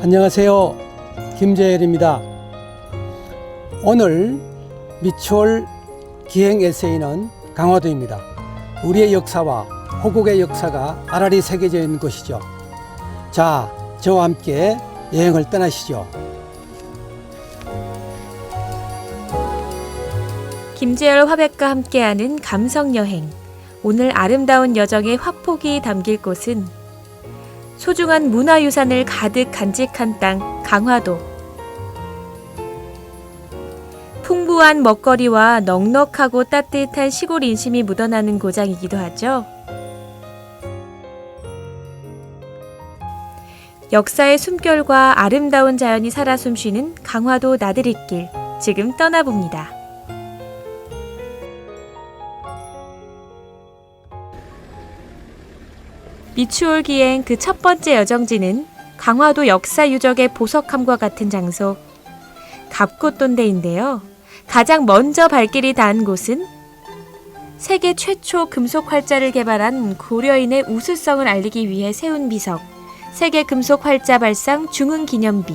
안녕하세요. 김재열입니다. 오늘 미추홀 기행 에세이는 강화도입니다. 우리의 역사와 호국의 역사가 알알이 새겨져 있는 곳이죠. 자, 저와 함께 여행을 떠나시죠. 김재열 화백과 함께하는 감성여행. 오늘 아름다운 여정의 화폭이 담길 곳은 소중한 문화유산을 가득 간직한 땅 강화도. 풍부한 먹거리와 넉넉하고 따뜻한 시골 인심이 묻어나는 고장이기도 하죠. 역사의 숨결과 아름다운 자연이 살아 숨쉬는 강화도 나들이길, 지금 떠나봅니다. 미추홀 기행 그 첫 번째 여정지는 강화도 역사 유적의 보석함과 같은 장소, 갑곶돈대인데요. 가장 먼저 발길이 닿은 곳은 세계 최초 금속 활자를 개발한 고려인의 우수성을 알리기 위해 세운 비석, 세계 금속 활자 발상 중흥 기념비.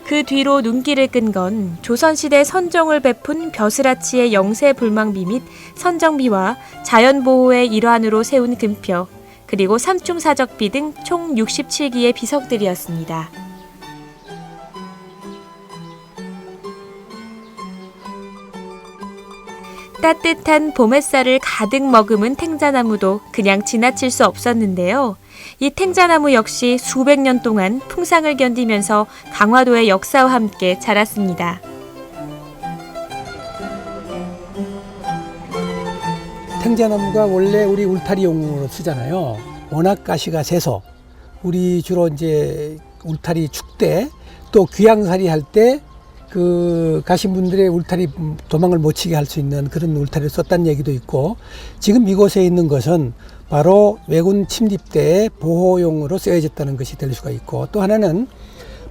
그 뒤로 눈길을 끈 건 조선시대 선정을 베푼 벼슬아치의 영세불망비 및 선정비와 자연보호의 일환으로 세운 금표, 그리고 삼중사적비 등 총 67기의 비석들이었습니다. 따뜻한 봄 햇살을 가득 머금은 탱자나무도 그냥 지나칠 수 없었는데요. 이 탱자나무 역시 수백 년 동안 풍상을 견디면서 강화도의 역사와 함께 자랐습니다. 탱자나무가 원래 우리 울타리용으로 쓰잖아요. 워낙 가시가 세서 우리 주로 이제 울타리 축대 또 귀향살이 할 때 그 가신 분들의 울타리 도망을 못 치게 할 수 있는 그런 울타리를 썼다는 얘기도 있고, 지금 이곳에 있는 것은 바로 왜군 침입 때 보호용으로 쓰여졌다는 것이 될 수가 있고, 또 하나는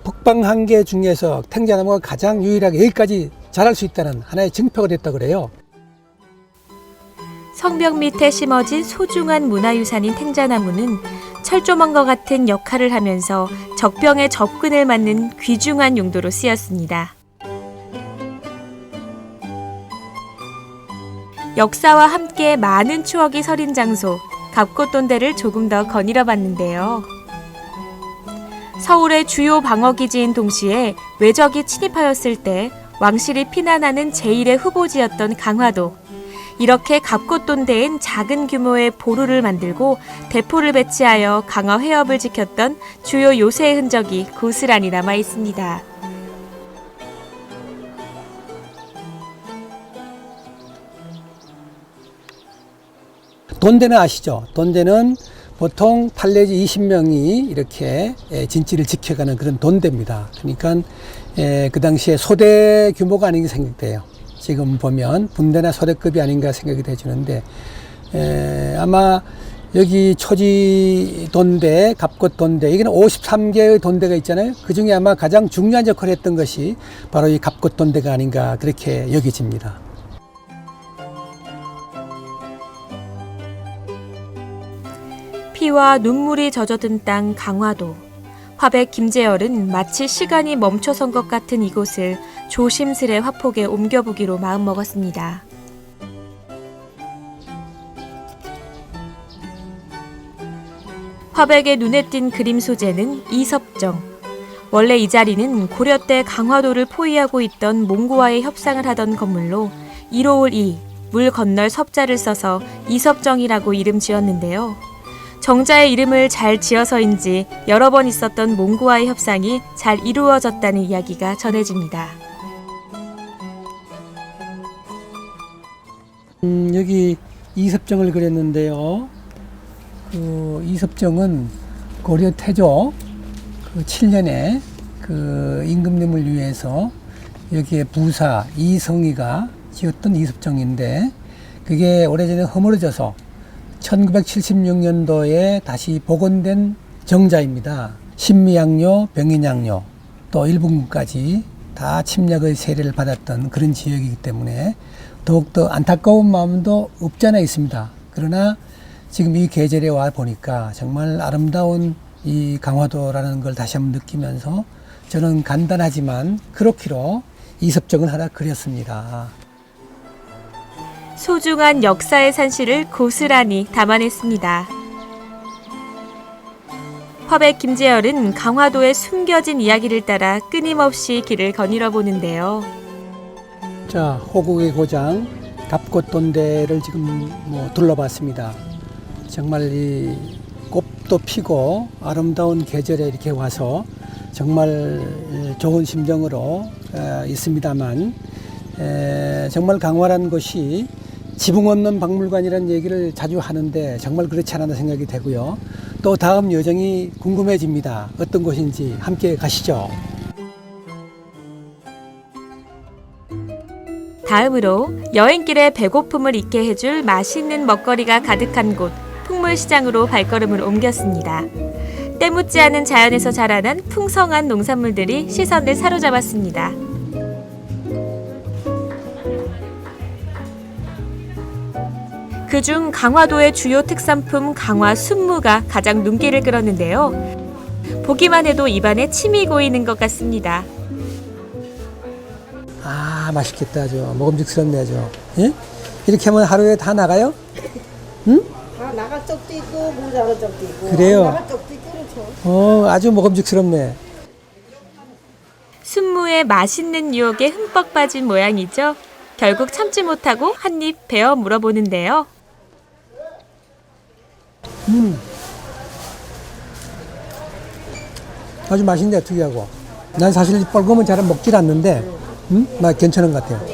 북방 한계 중에서 탱자나무가 가장 유일하게 여기까지 자랄 수 있다는 하나의 증표가 됐다고 그래요. 성벽 밑에 심어진 소중한 문화유산인 탱자나무는 철조망과 같은 역할을 하면서 적병의 접근을 막는 귀중한 용도로 쓰였습니다. 역사와 함께 많은 추억이 서린 장소, 갑곶돈대를 조금 더 거닐어 봤는데요. 서울의 주요 방어기지인 동시에 외적이 침입하였을 때 왕실이 피난하는 제1의 후보지였던 강화도. 이렇게 갑곶돈대엔 작은 규모의 보루를 만들고 대포를 배치하여 강화 회업을 지켰던 주요 요새의 흔적이 고스란히 남아 있습니다. 돈대는 아시죠? 돈대는 보통 8내지 20명이 이렇게 진지를 지켜가는 그런 돈대입니다. 그러니까 그 당시에 소대 규모가 아닌 게 생각돼요. 지금 보면 분대나 소대급이 아닌가 생각이 되주는데, 아마 여기 초지 돈대, 갑곶돈대, 이게는 53개의 돈대가 있잖아요. 그 중에 아마 가장 중요한 역할을 했던 것이 바로 이 갑곶돈대가 아닌가 그렇게 여겨집니다. 피와 눈물이 젖어든 땅 강화도. 화백 김재열은 마치 시간이 멈춰선 것 같은 이곳을 조심스레 화폭에 옮겨보기로 마음먹었습니다. 화백의 눈에 띈 그림 소재는 이섭정. 원래 이 자리는 고려 때 강화도를 포위하고 있던 몽고와의 협상을 하던 건물로 이로울 이, 물 건널 섭자를 써서 이섭정이라고 이름 지었는데요. 정자의 이름을 잘 지어서인지 여러 번 있었던 몽고와의 협상이 잘 이루어졌다는 이야기가 전해집니다. 여기 이섭정을 그렸는데요. 그 이섭정은 고려 태조 7년에 그 임금님을 위해서 여기에 부사 이성희가 지었던 이섭정인데, 그게 오래전에 허물어져서 1976년도에 다시 복원된 정자입니다. 신미양요, 병인양요, 또 일본군까지 다 침략의 세례를 받았던 그런 지역이기 때문에 더욱더 안타까운 마음도 없지 않아 있습니다. 그러나 지금 이 계절에 와 보니까 정말 아름다운 이 강화도라는 걸 다시 한번 느끼면서 저는 간단하지만 크로키로 이섭정을 하나 그렸습니다. 소중한 역사의 산실을 고스란히 담아냈습니다. 화백 김재열은 강화도의 숨겨진 이야기를 따라 끊임없이 길을 거닐어 보는데요. 자, 호국의 고장 갑곶돈대를 지금 둘러봤습니다. 정말 이 꽃도 피고 아름다운 계절에 이렇게 와서 정말 좋은 심정으로 있습니다만, 정말 강화라는 것이 지붕 없는 박물관이라는 얘기를 자주 하는데 정말 그렇지 않았나 생각이 되고요. 또 다음 여정이 궁금해집니다. 어떤 곳인지 함께 가시죠. 다음으로 여행길에 배고픔을 잊게 해줄 맛있는 먹거리가 가득한 곳 풍물시장으로 발걸음을 옮겼습니다. 때묻지 않은 자연에서 자라난 풍성한 농산물들이 시선을 사로잡았습니다. 그중 강화도의 주요 특산품 강화 순무가 가장 눈길을 끌었는데요. 보기만 해도 입안에 침이 고이는 것 같습니다. 아, 맛있겠다. 아주 먹음직스럽네. 아주. 예? 이렇게 하면 하루에 다 나가요? 응? 다 나갈 적도 있고 모자란 적도 있고 그래요? 안 나갈 적도 있고 그렇죠. 아주 먹음직스럽네. 순무의 맛있는 유혹에 흠뻑 빠진 모양이죠. 결국 참지 못하고 한 입 베어 물어보는데요. 아주 맛있네, 특이하고. 난 사실 뻘겋은 잘 먹질 않는데, 맛 괜찮은 것 같아요.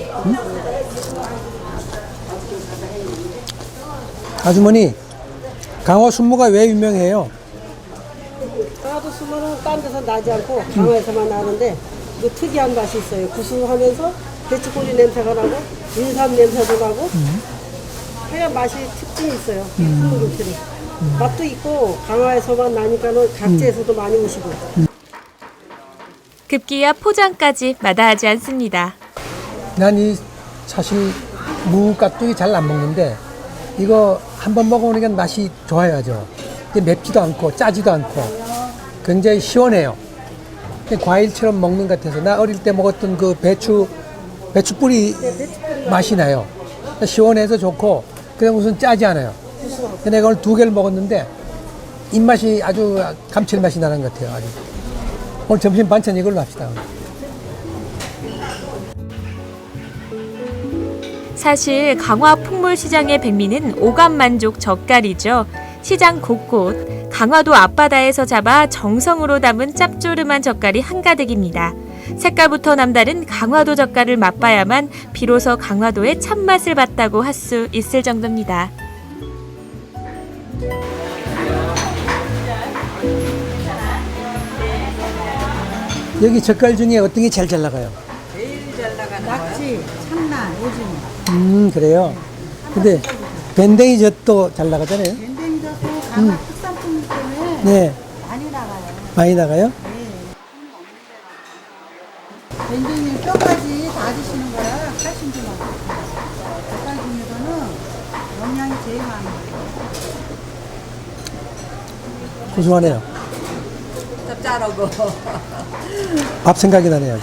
아주머니, 강화 순무가 왜 유명해요? 강화도 수모는 딴 데서 나지 않고 강화에서만 나는데 그 특이한 맛이 있어요. 구수하면서 배추꼬리 냄새가 나고 인삼 냄새도 나고 하얀 맛이 특징이 있어요. 순무김치는 맛도 있고 강화에서만 나니까는 각지에서도 많이 오시고. 급기야 포장까지 마다하지 않습니다. 난 이 사실 무 깍두기 잘 안 먹는데 이거 한번 먹어보니까 맛이 좋아야죠. 맵지도 않고 짜지도 않고 굉장히 시원해요. 과일처럼 먹는 것 같아서 나 어릴 때 먹었던 그 배추 뿌리 맛이 나요. 시원해서 좋고 그냥 무슨 짜지 않아요. 내가 오늘 2개를 먹었는데 입맛이 아주 감칠맛이 나는 것 같아요. 아주. 오늘 점심 반찬 이걸로 합시다. 사실 강화 풍물시장의 백미는 오감만족 젓갈이죠. 시장 곳곳 강화도 앞바다에서 잡아 정성으로 담은 짭조름한 젓갈이 한가득입니다. 색깔부터 남다른 강화도 젓갈을 맛봐야만 비로소 강화도의 참맛을 봤다고 할 수 있을 정도입니다. 여기 젓갈 중에 어떤 게 제일 잘 나가요? 낙지, 참나, 오징어. 그래요? 근데 밴댕이 젓도 잘 나가잖아요? 밴댕이젓도 강화 특산품이기 때문에 네. 많이 나가요. 많이 나가요? 밴댕이 뼈까지 다 드시는 거라 칼슘도 많고 젓갈 중에서는 영양이 제일 많아요. 고소하네요. 짭짤하고. 밥 생각이 나네요.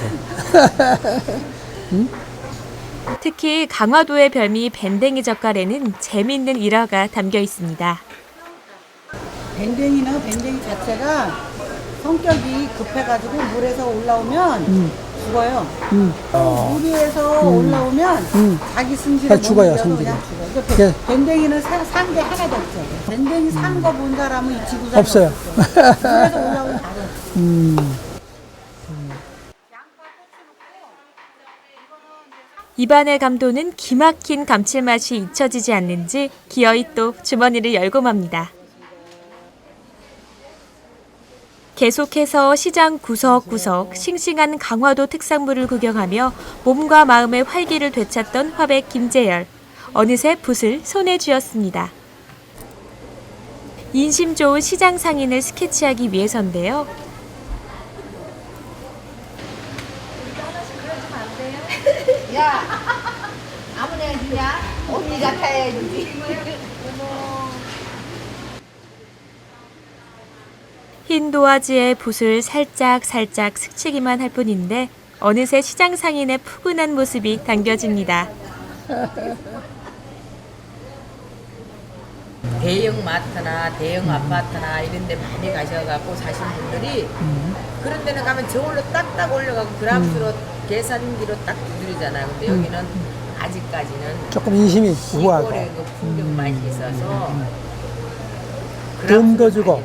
특히 강화도의 별미 밴댕이 젓갈에는 재미있는 일화가 담겨 있습니다. 밴댕이는 밴댕이 자체가 성격이 급해가지고 물에서 올라오면 죽어요. 물 위에서 올라오면 자기 승질을 죽어요, 못 이겨서 승질이. 그냥 죽어요. 그러니까 밴댕이는 산 게 하나도 없죠. 밴댕이 산 거 본 사람은 이 지구상에 없어요. 물에서 올라오면 다른. 입안의 감도는 기막힌 감칠맛이 잊혀지지 않는지 기어이 또 주머니를 열고 맙니다. 계속해서 시장 구석구석 싱싱한 강화도 특산물을 구경하며 몸과 마음의 활기를 되찾던 화백 김재열. 어느새 붓을 손에 쥐었습니다. 인심 좋은 시장 상인을 스케치하기 위해서인데요. 야, 아무나 주냐? 언니 같아야지. 흰 도화지에 붓을 살짝 스치기만 할 뿐인데 어느새 시장 상인의 푸근한 모습이 당겨집니다. 대형 마트나 대형 아파트나 이런 데 많이 가셔갖고 사신 분들이 그런 데는 가면 저울로 딱딱 올려갖고 그람수로 계산기로 딱 두드리잖아요. 근데 여기는 아직까지는 조금 인심이 우아하고 시골의 그 풍경 맛이 있어서 듬도 주고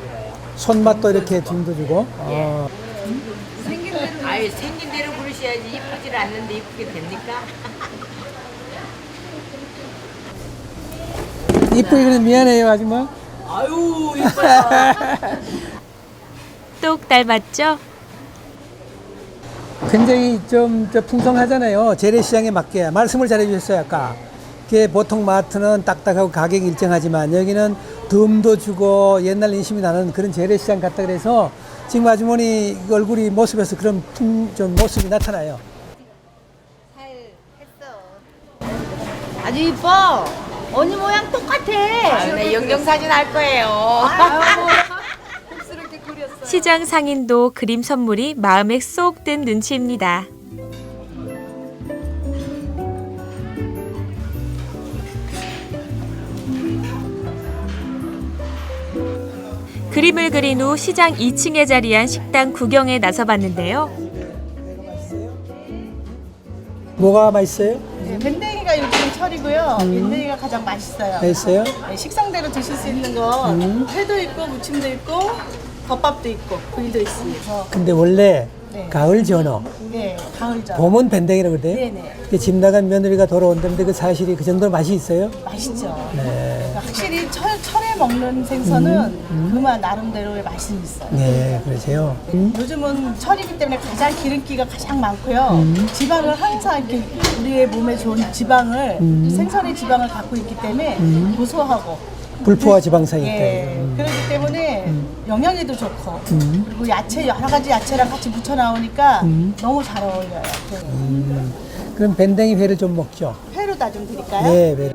손맛도 이렇게 듬도 주고. 생긴 대로 아예 생긴 대로 부르셔야지 이쁘질 않는데 이쁘게 됩니까? 이쁘기는 미안해요 아줌마. 아유 이뻐요. 똑 닮았죠? 굉장히 좀 풍성하잖아요. 재래시장에 맞게 말씀을 잘해주셨어요 아까. 그게 보통 마트는 딱딱하고 가격이 일정하지만 여기는 듬도 주고 옛날 인심이 나는 그런 재래시장 같다 그래서 지금 아주머니 얼굴이 모습에서 그런 좀 모습이 나타나요. 아주 이뻐. 언니 모양 똑같아. 아유, 네, 영정사진 할 거예요. 시장 상인도 그림 선물이 마음에 쏙 든 눈치입니다. 그림을 그린 후 시장 2층에 자리한 식당 구경에 나서봤는데요. 뭐가 맛있어요? 네, 밴댕이가 요즘 철이고요. 밴댕이가 가장 맛있어요. 맛있어요? 네, 식성대로 드실 수 있는 건 회도 있고 무침도 있고 덮밥도 있고 구이도 있습니다. 근데 원래 네. 가을 전어, 네, 가을전. 봄은 밴댕이라고 그래요? 네네. 집 나간 며느리가 돌아온다는데 그 사실이 그 정도 맛이 있어요? 맛있죠. 네. 그러니까 확실히 철에 먹는 생선은 그만 나름대로의 맛이 있어요. 네, 그러세요. 요즘은 철이기 때문에 가장 기름기가 가장 많고요. 지방을 항상 이렇게 우리의 몸에 좋은 지방을 생선의 지방을 갖고 있기 때문에 고소하고 불포화 지방산이 있다. 예, 그렇기 때문에 영양에도 좋고 그리고 야채 여러 가지 야채랑 같이 무쳐 나오니까 너무 잘 어울려요. 그럼 밴댕이 회를 좀 먹죠. 회로 다 좀 드릴까요? 네, 회.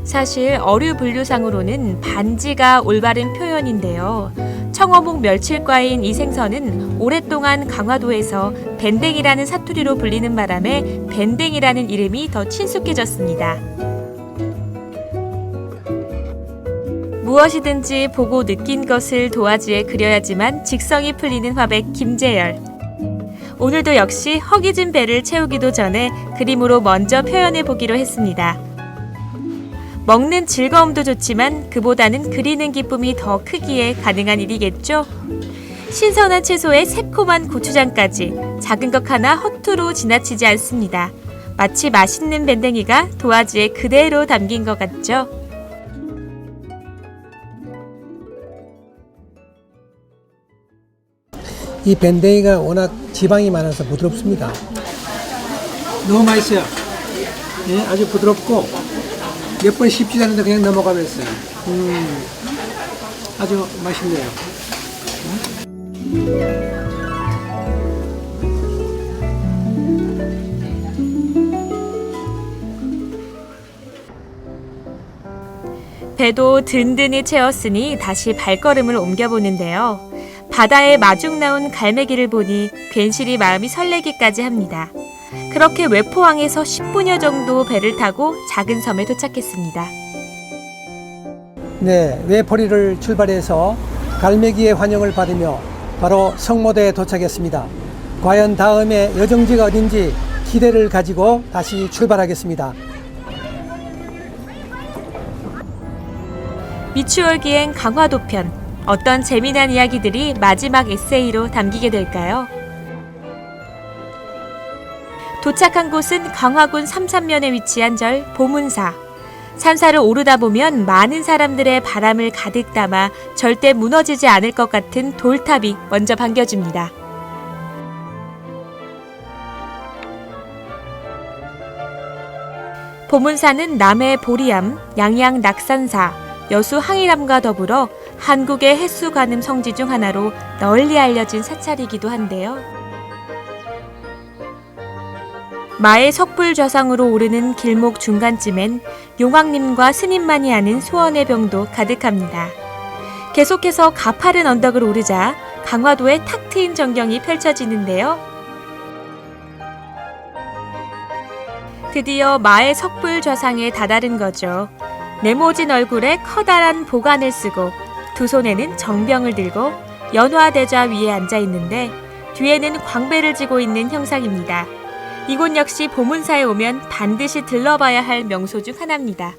사실 어류 분류상으로는 반지가 올바른 표현인데요. 청어목 멸치과인 이 생선은 오랫동안 강화도에서 밴댕이라는 사투리로 불리는 바람에 밴댕이라는 이름이 더 친숙해졌습니다. 무엇이든지 보고 느낀 것을 도화지에 그려야지만 직성이 풀리는 화백 김재열. 오늘도 역시 허기진 배를 채우기도 전에 그림으로 먼저 표현해 보기로 했습니다. 먹는 즐거움도 좋지만 그보다는 그리는 기쁨이 더 크기에 가능한 일이겠죠? 신선한 채소에 새콤한 고추장까지 작은 것 하나 허투루 지나치지 않습니다. 마치 맛있는 밴댕이가 도화지에 그대로 담긴 것 같죠? 이 밴댕이가 워낙 지방이 많아서 부드럽습니다. 너무 맛있어요. 예, 아주 부드럽고 몇 번 씹지도 않는데 그냥 넘어가면서요. 아주 맛있네요. 배도 든든히 채웠으니 다시 발걸음을 옮겨보는데요. 바다에 마중 나온 갈매기를 보니 괜시리 마음이 설레기까지 합니다. 그렇게 외포항에서 10분여 정도 배를 타고 작은 섬에 도착했습니다. 네, 외포리를 출발해서 갈매기의 환영을 받으며 바로 성모대에 도착했습니다. 과연 다음에 여정지가 어딘지 기대를 가지고 다시 출발하겠습니다. 미추홀 기행 강화도편. 어떤 재미난 이야기들이 마지막 에세이로 담기게 될까요? 도착한 곳은 강화군 삼산면에 위치한 절 보문사. 산사를 오르다 보면 많은 사람들의 바람을 가득 담아 절대 무너지지 않을 것 같은 돌탑이 먼저 반겨줍니다. 보문사는 남해 보리암, 양양 낙산사, 여수 항일암과 더불어 한국의 횟수 가늠 성지 중 하나로 널리 알려진 사찰이기도 한데요. 마의 석불 좌상으로 오르는 길목 중간쯤엔 용왕님과 스님만이 아는 소원의 병도 가득합니다. 계속해서 가파른 언덕을 오르자 강화도의 탁 트인 전경이 펼쳐지는데요. 드디어 마의 석불 좌상에 다다른 거죠. 네모진 얼굴에 커다란 보관을 쓰고 두 손에는 정병을 들고 연화대좌 위에 앉아 있는데 뒤에는 광배를 쥐고 있는 형상입니다. 이곳 역시 보문사에 오면 반드시 들러봐야 할 명소 중 하나입니다.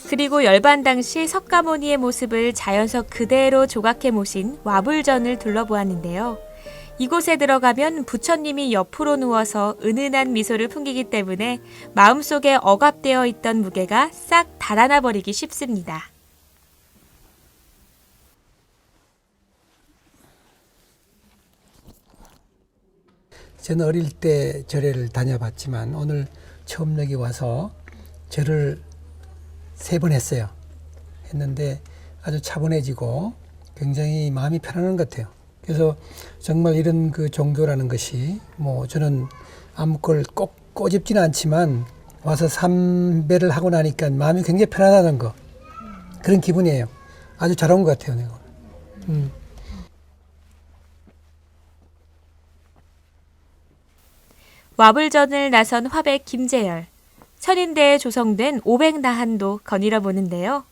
그리고 열반 당시 석가모니의 모습을 자연석 그대로 조각해 모신 와불전을 둘러보았는데요. 이곳에 들어가면 부처님이 옆으로 누워서 은은한 미소를 풍기기 때문에 마음속에 억압되어 있던 무게가 싹 달아나 버리기 쉽습니다. 저는 어릴 때 절에를 다녀봤지만 오늘 처음 여기 와서 절을 3번 했어요. 했는데 아주 차분해지고 굉장히 마음이 편안한 것 같아요. 그래서 정말 이런 그 종교라는 것이 뭐 저는 아무걸 꼭 꼬집지는 않지만 와서 삼배를 하고 나니까 마음이 굉장히 편안하다는 거, 그런 기분이에요. 아주 잘 온 것 같아요. 내가. 와불전을 나선 화백 김재열. 천인대에 조성된 500나한도 거닐어 보는데요.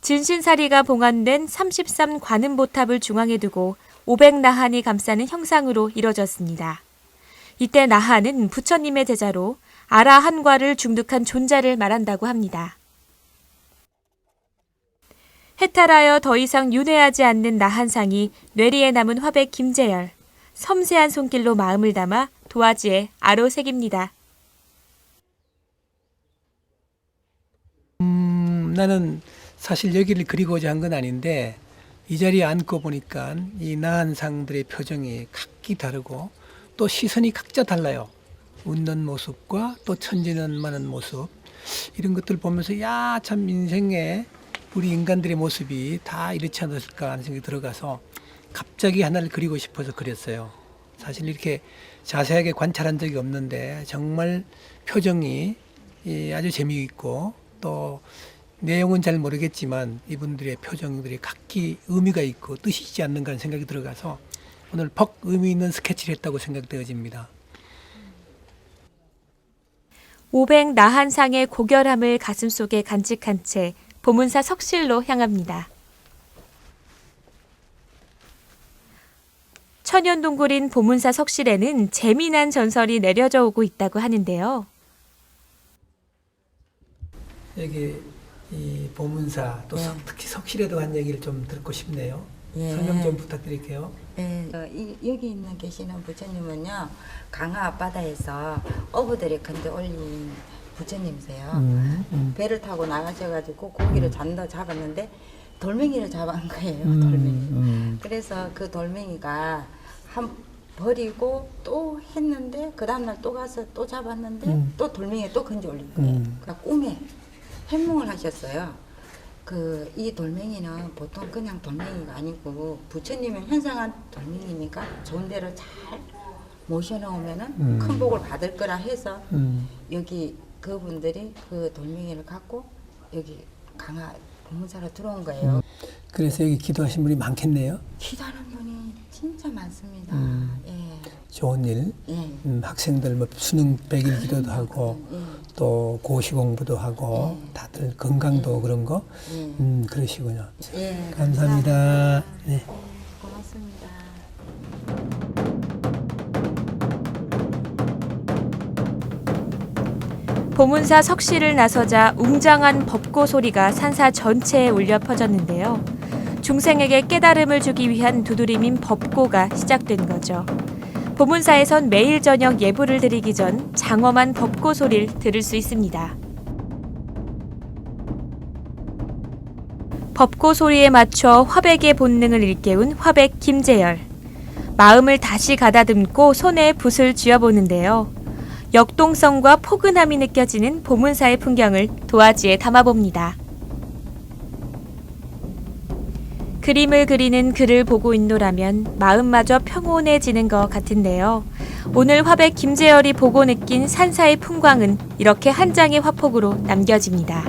진신사리가 봉안된 33 관음보탑을 중앙에 두고 500나한이 감싸는 형상으로 이뤄졌습니다. 이때 나한은 부처님의 제자로 아라한과를 중득한 존자를 말한다고 합니다. 해탈하여 더 이상 윤회하지 않는 나한상이 뇌리에 남은 화백 김재열. 섬세한 손길로 마음을 담아 도화지에 아로 새깁니다. 나는 사실 여기를 그리고자 한 건 아닌데 이 자리에 앉고 보니까 이 나한상들의 표정이 각기 다르고 또 시선이 각자 달라요. 웃는 모습과 또 천진난만한 모습, 이런 것들 보면서 야, 참 인생에 우리 인간들의 모습이 다 이렇지 않았을까 하는 생각이 들어가서 갑자기 하나를 그리고 싶어서 그렸어요. 사실 이렇게 자세하게 관찰한 적이 없는데 정말 표정이 아주 재미있고 또 내용은 잘 모르겠지만 이분들의 표정들이 각기 의미가 있고 뜻이 있지 않는가 하는 생각이 들어가서 오늘 퍽 의미 있는 스케치를 했다고 생각되어집니다. 500나한상의 고결함을 가슴속에 간직한 채 보문사 석실로 향합니다. 천연동굴인 보문사 석실에는 재미난 전설이 내려져 오고 있다고 하는데요. 여기 이 보문사 또 특히 석실에 대한 얘기를 좀 듣고 싶네요. 설명 좀 부탁드릴게요. 네, 여기 있는 계시는 부처님은요, 강화 앞바다에서 어부들이 건져 올린 부처님이세요. 배를 타고 나가셔가지고 고기를 잔뜩 잡았는데 돌멩이를 잡은 거예요. 돌멩이. 그래서 그 돌멩이가 버리고 또 했는데 그 다음날 또 가서 또 잡았는데 또 돌멩이에 또 건져 올린 거예요. 그러니까 꿈에 해몽을 하셨어요. 이 돌멩이는 보통 그냥 돌멩이가 아니고 부처님의 현상한 돌멩이니까 좋은 데로 잘 모셔놓으면은 큰 복을 받을 거라 해서 여기 그분들이 그 돌멩이를 갖고 여기 강화 보문사로 들어온 거예요. 그래서 여기 기도하신 분이 많겠네요. 기도하는 분이 진짜 많습니다. 예. 좋은 일, 예. 학생들 뭐 수능 100일 기도도 하고 또 고시 공부도 하고 다들 건강도 그런 거 그러시군요. 예, 감사합니다. 네. 고맙습니다. 보문사 석실을 나서자 웅장한 법고 소리가 산사 전체에 울려 퍼졌는데요. 중생에게 깨달음을 주기 위한 두드림인 법고가 시작된 거죠. 보문사에선 매일 저녁 예불을 드리기 전 장엄한 법고 소리를 들을 수 있습니다. 법고 소리에 맞춰 화백의 본능을 일깨운 화백 김재열. 마음을 다시 가다듬고 손에 붓을 쥐어보는데요. 역동성과 포근함이 느껴지는 보문사의 풍경을 도화지에 담아봅니다. 그림을 그리는 그를 보고 있노라면 마음마저 평온해지는 것 같은데요. 오늘 화백 김재열이 보고 느낀 산사의 풍광은 이렇게 한 장의 화폭으로 남겨집니다.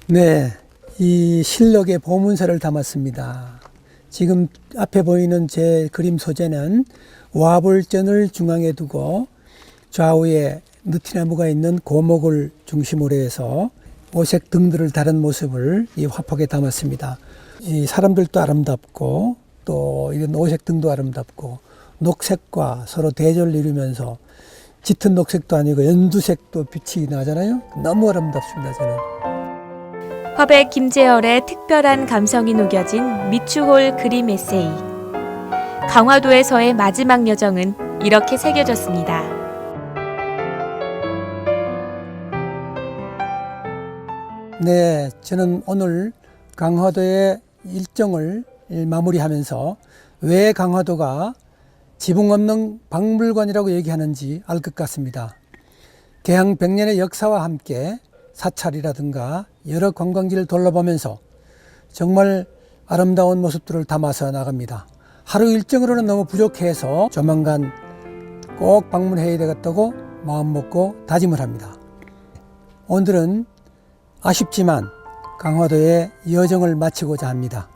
네, 이 실록의 보문서를 담았습니다. 지금 앞에 보이는 제 그림 소재는 와불전을 중앙에 두고 좌우에 느티나무가 있는 고목을 중심으로 해서 오색 등들을 다른 모습을 이 화폭에 담았습니다. 이 사람들도 아름답고 또 이런 오색 등도 아름답고 녹색과 서로 대조를 이루면서 짙은 녹색도 아니고 연두색도 빛이 나잖아요. 너무 아름답습니다, 저는. 화백 김재열의 특별한 감성이 녹여진 미추홀 그림 에세이. 강화도에서의 마지막 여정은 이렇게 새겨졌습니다. 네, 저는 오늘 강화도의 일정을 마무리하면서 왜 강화도가 지붕 없는 박물관이라고 얘기하는지 알 것 같습니다. 개항 100년의 역사와 함께 사찰이라든가 여러 관광지를 둘러보면서 정말 아름다운 모습들을 담아서 나갑니다. 하루 일정으로는 너무 부족해서 조만간 꼭 방문해야 되겠다고 마음먹고 다짐을 합니다. 오늘은 아쉽지만 강화도의 여정을 마치고자 합니다.